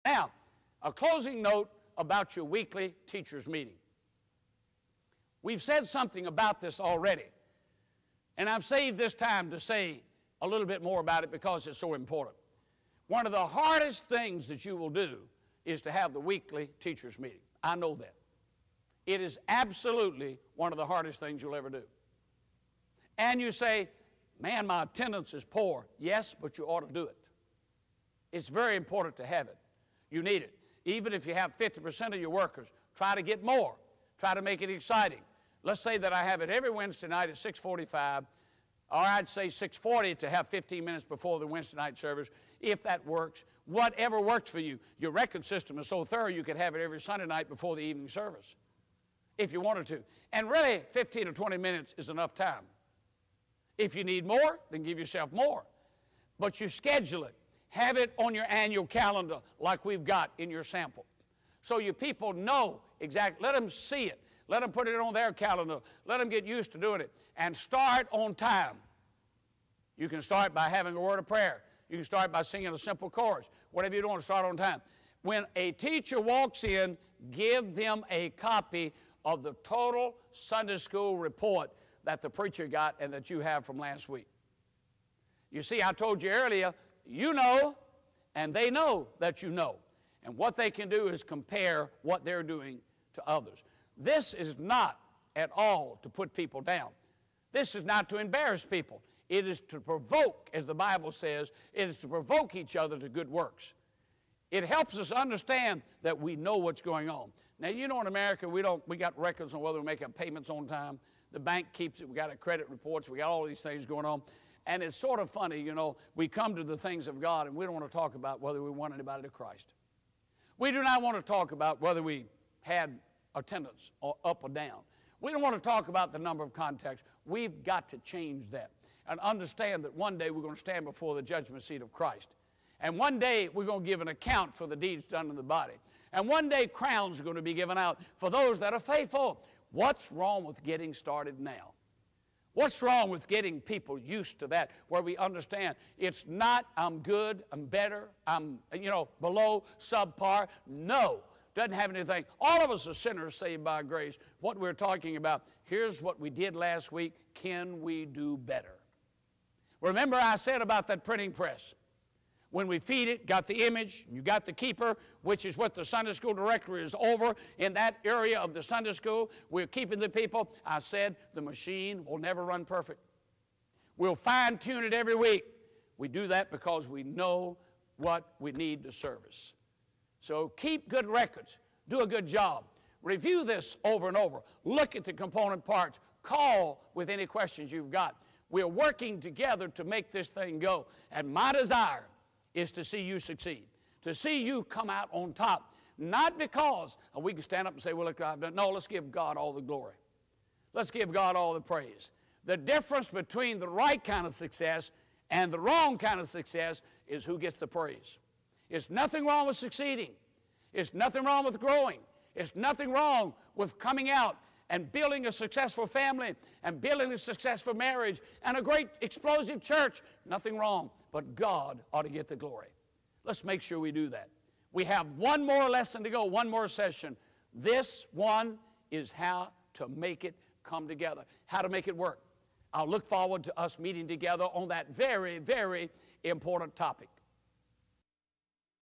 Now, a closing note about your weekly teachers' meeting. We've said something about this already, and I've saved this time to say a little bit more about it because it's so important. One of the hardest things that you will do is to have the weekly teachers' meeting. I know that. It is absolutely one of the hardest things you'll ever do. And you say, man, my attendance is poor. Yes, but you ought to do it. It's very important to have it. You need it. Even if you have 50% of your workers, try to get more. Try to make it exciting. Let's say that I have it every Wednesday night at 6:45, or I'd say 6:40 to have 15 minutes before the Wednesday night service, if that works. Whatever works for you. Your record system is so thorough you could have it every Sunday night before the evening service, if you wanted to. And really, 15 or 20 minutes is enough time. If you need more, then give yourself more. But you schedule it. Have it on your annual calendar like we've got in your sample. So your people know exactly. Let them see it. Let them put it on their calendar. Let them get used to doing it. And start on time. You can start by having a word of prayer. You can start by singing a simple chorus. Whatever you're doing, start on time. When a teacher walks in, give them a copy of the total Sunday school report that the preacher got and that you have from last week. You see, I told you earlier, you know, and they know that you know. And what they can do is compare what they're doing to others. This is not at all to put people down. This is not to embarrass people. It is to provoke, as the Bible says, it is to provoke each other to good works. It helps us understand that we know what's going on. Now, you know, in America, we got records on whether we make our payments on time. The bank keeps it. We got our credit reports. We got all these things going on. And it's sort of funny, you know, we come to the things of God and we don't want to talk about whether we won anybody to Christ. We do not want to talk about whether we had attendance or up or down. We don't want to talk about the number of contacts. We've got to change that and understand that one day we're going to stand before the judgment seat of Christ. And one day we're going to give an account for the deeds done in the body. And one day crowns are going to be given out for those that are faithful. What's wrong with getting started now? What's wrong with getting people used to that, where we understand it's not I'm good, I'm better, I'm, below, subpar. No, doesn't have anything. All of us are sinners saved by grace. What we're talking about, here's what we did last week. Can we do better? Remember I said about that printing press. When we feed it, got the image, you got the keeper, which is what the Sunday school director is over in that area of the Sunday school. We're keeping the people. I said the machine will never run perfect. We'll fine-tune it every week. We do that because we know what we need to service. So keep good records. Do a good job. Review this over and over. Look at the component parts. Call with any questions you've got. We're working together to make this thing go. And my desire is to see you succeed, to see you come out on top. Not because we can stand up and say, well, look, I've done. No, let's give God all the glory. Let's give God all the praise. The difference between the right kind of success and the wrong kind of success is who gets the praise. It's nothing wrong with succeeding. It's nothing wrong with growing. It's nothing wrong with coming out and building a successful family and building a successful marriage and a great explosive church. Nothing wrong, but God ought to get the glory. Let's make sure we do that. We have one more lesson to go, one more session. This one is how to make it come together, how to make it work. I'll look forward to us meeting together on that very, very important topic.